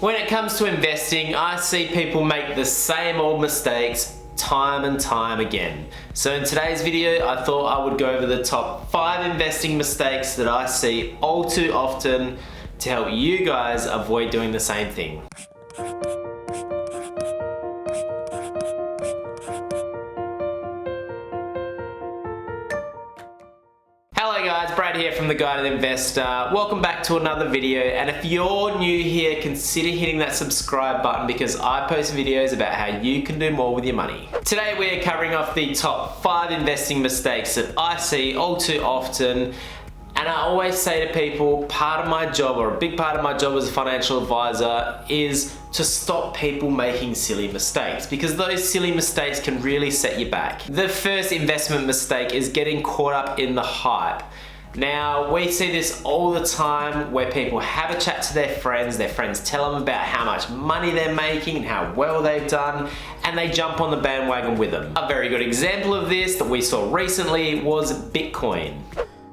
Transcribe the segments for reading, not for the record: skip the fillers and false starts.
When it comes to investing, I see people make the same old mistakes time and time again. So in today's video, I thought I would go over the top 5 investing mistakes that I see all too often to help you guys avoid doing the same thing. Hello guys, Brad here from The Guided Investor. Welcome back to another video, and if you're new here, consider hitting that subscribe button because I post videos about how you can do more with your money. Today we're covering off the top 5 investing mistakes that I see all too often. And I always say to people, part of my job, or a big part of my job as a financial advisor, is to stop people making silly mistakes, because those silly mistakes can really set you back. The first investment mistake is getting caught up in the hype. Now, we see this all the time where people have a chat to their friends tell them about how much money they're making and how well they've done, and they jump on the bandwagon with them. A very good example of this that we saw recently was Bitcoin.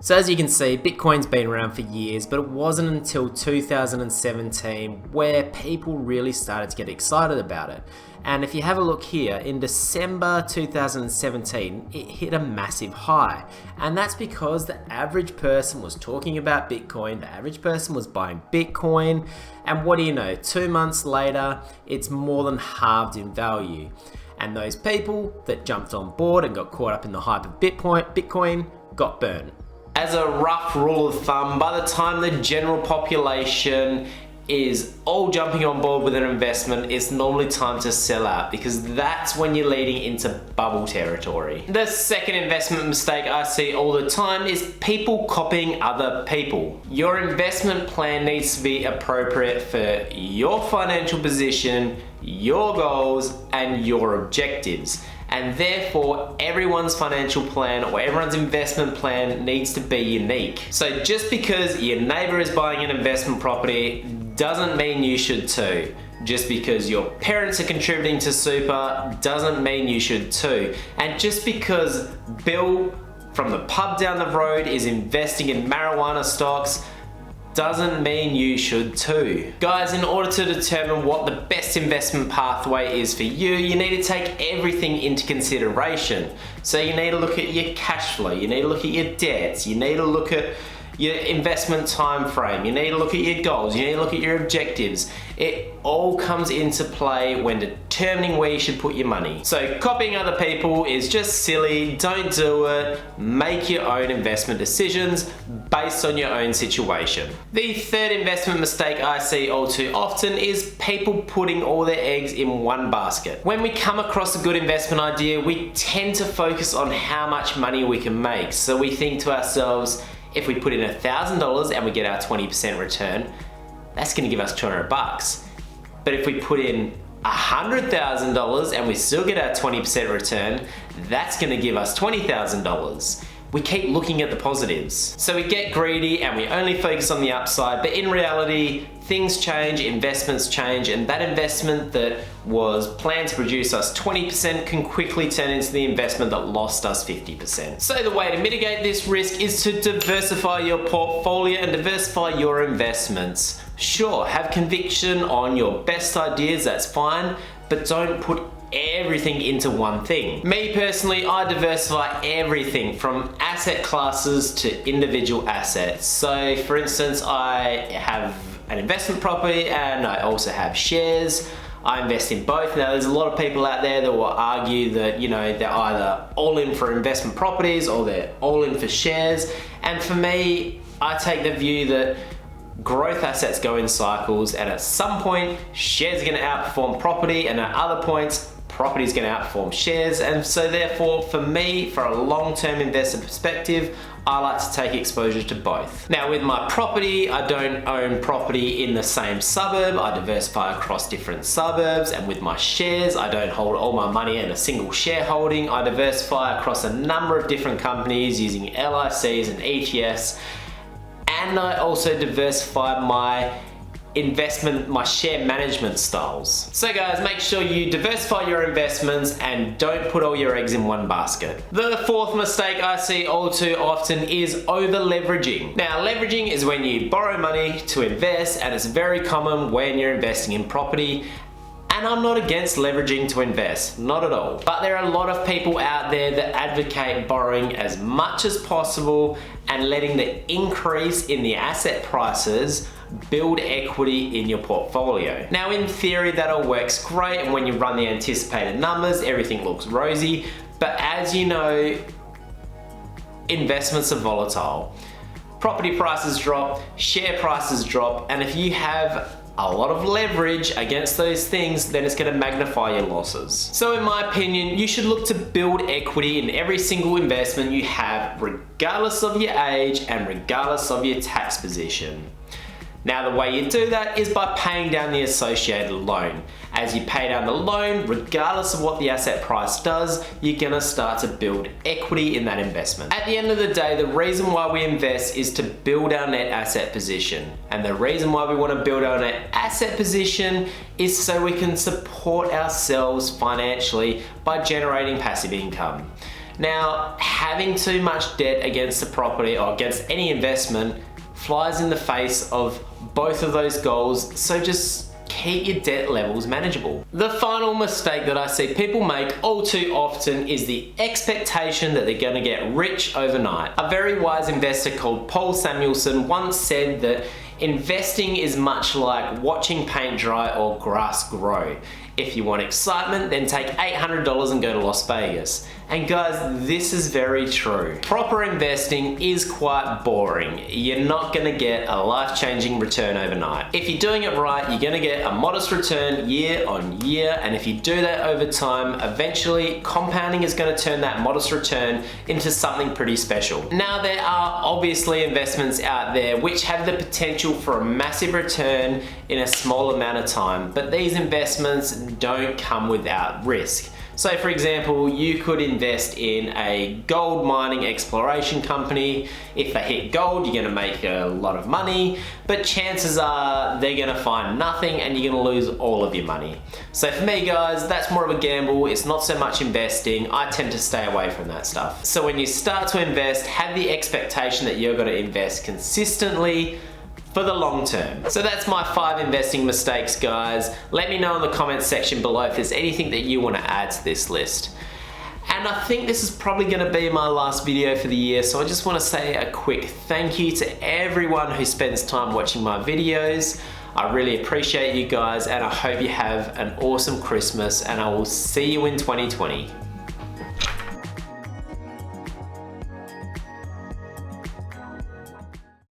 So as you can see, Bitcoin's been around for years, but it wasn't until 2017 where people really started to get excited about it. And if you have a look here, in December 2017, it hit a massive high. And that's because the average person was talking about Bitcoin, the average person was buying Bitcoin, and what do you know, 2 months later, it's more than halved in value. And those people that jumped on board and got caught up in the hype of Bitcoin got burned. As a rough rule of thumb, by the time the general population is all jumping on board with an investment, it's normally time to sell out, because that's when you're leading into bubble territory. The second investment mistake I see all the time is people copying other people. Your investment plan needs to be appropriate for your financial position, your goals, and your objectives. And therefore, everyone's financial plan or everyone's investment plan needs to be unique. So just because your neighbor is buying an investment property doesn't mean you should too. Just because your parents are contributing to super doesn't mean you should too. And just because Bill from the pub down the road is investing in marijuana stocks doesn't mean you should too. Guys, in order to determine what the best investment pathway is for you, you need to take everything into consideration. So you need to look at your cash flow, you need to look at your debts, you need to look at your investment time frame, you need to look at your goals, you need to look at your objectives. It all comes into play when determining where you should put your money. So copying other people is just silly, don't do it. Make your own investment decisions based on your own situation. The third investment mistake I see all too often is people putting all their eggs in one basket. When we come across a good investment idea, we tend to focus on how much money we can make. So we think to ourselves, if we put in $1,000 and we get our 20% return, that's gonna give us 200 bucks. But if we put in $100,000 and we still get our 20% return, that's gonna give us $20,000. We keep looking at the positives. So we get greedy and we only focus on the upside, but in reality, things change, investments change, and that investment that was planned to produce us 20% can quickly turn into the investment that lost us 50%. So the way to mitigate this risk is to diversify your portfolio and diversify your investments. Sure, have conviction on your best ideas, that's fine, but don't put everything into one thing. Me personally, I diversify everything from asset classes to individual assets. So for instance, I have an investment property and I also have shares. I invest in both. Now there's a lot of people out there that will argue that, you know, they're either all in for investment properties or they're all in for shares. And for me, I take the view that growth assets go in cycles, and at some point shares are going to outperform property, and at other points property is going to outperform shares. And so therefore, for me, for a long-term investor perspective, I like to take exposure to both. Now with my property, I don't own property in the same suburb, I diversify across different suburbs. And with my shares, I don't hold all my money in a single shareholding, I diversify across a number of different companies using LICs and ETFs. And I also diversify my my share management styles. So guys, make sure you diversify your investments and don't put all your eggs in one basket. The fourth mistake I see all too often is over leveraging. Now, leveraging is when you borrow money to invest, and it's very common when you're investing in property. And I'm not against leveraging to invest, not at all. But there are a lot of people out there that advocate borrowing as much as possible and letting the increase in the asset prices build equity in your portfolio. Now, in theory, that all works great, and when you run the anticipated numbers, everything looks rosy. But as you know, investments are volatile. Property prices drop, share prices drop, and if you have a lot of leverage against those things, then it's going to magnify your losses. So in my opinion, you should look to build equity in every single investment you have, regardless of your age and regardless of your tax position. Now, the way you do that is by paying down the associated loan. As you pay down the loan, regardless of what the asset price does, you're gonna start to build equity in that investment. At the end of the day, the reason why we invest is to build our net asset position. And the reason why we wanna build our net asset position is so we can support ourselves financially by generating passive income. Now, having too much debt against a property or against any investment flies in the face of both of those goals, so just keep your debt levels manageable. The final mistake that I see people make all too often is the expectation that they're gonna get rich overnight. A very wise investor called Paul Samuelson once said that investing is much like watching paint dry or grass grow. If you want excitement, then take $800 and go to Las Vegas. And guys, this is very true. Proper investing is quite boring. You're not gonna get a life-changing return overnight. If you're doing it right, you're gonna get a modest return year on year, and if you do that over time, eventually compounding is gonna turn that modest return into something pretty special. Now, there are obviously investments out there which have the potential for a massive return in a small amount of time, but these investments don't come without risk. So for example, you could invest in a gold mining exploration company. If they hit gold, you're gonna make a lot of money, but chances are they're gonna find nothing and you're gonna lose all of your money. So for me guys, that's more of a gamble. It's not so much investing. I tend to stay away from that stuff. So when you start to invest, have the expectation that you're gonna invest consistently for the long term. So that's my 5 investing mistakes, guys. Let me know in the comments section below if there's anything that you want to add to this list. And I think this is probably going to be my last video for the year, so I just want to say a quick thank you to everyone who spends time watching my videos. I really appreciate you guys, and I hope you have an awesome Christmas, and I will see you in 2020.